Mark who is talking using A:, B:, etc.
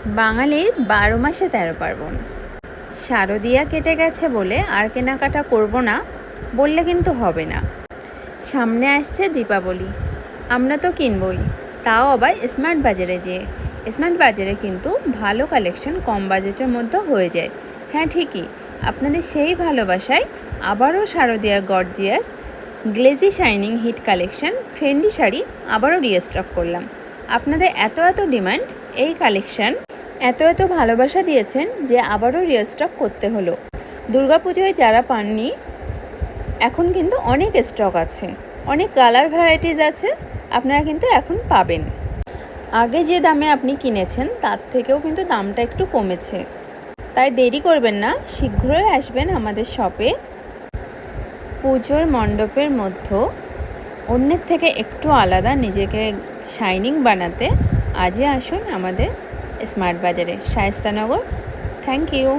A: বাঙালির ১২ মাসে ১৩ পার্বণ। শারদিয়া কেটে গেছে বলে আর কেনাকাটা করব না বললে কিন্তু হবে না। সামনে আসছে দীপাবলি, আমরা তো কিনবই, তাও আবার স্মার্ট বাজারে যেয়ে। স্মার্ট বাজারে কিন্তু ভালো কালেকশন কম বাজেটের মধ্যে হয়ে যায়। হ্যাঁ ঠিকই, আপনাদের সেই ভালোবাসায় আবারও শারদিয়ার gorgeous glazy shining hit collection Fendi sari আবারও রিস্টক করলাম। আপনাদের এত ডিমান্ড, এই কালেকশন এত ভালোবাসা দিয়েছেন যে আবারও রিস্টক করতে হলো। দুর্গাপুজোয় যারা পাননি, এখন কিন্তু অনেক স্টক আছে, অনেক কালার ভ্যারাইটিস আছে, আপনারা কিন্তু এখন পাবেন। আগে যে দামে আপনি কিনেছেন তার থেকেও কিন্তু দামটা একটু কমেছে, তাই দেরি করবেন না, শীঘ্রই আসবেন আমাদের শপে। পুজোর মণ্ডপের মধ্যে অন্যের থেকে একটু আলাদা নিজেকে শাইনিং বানাতে আজই আসুন আমাদের স্মার্ট বাজারে, শায়েস্তানগর। Thank you.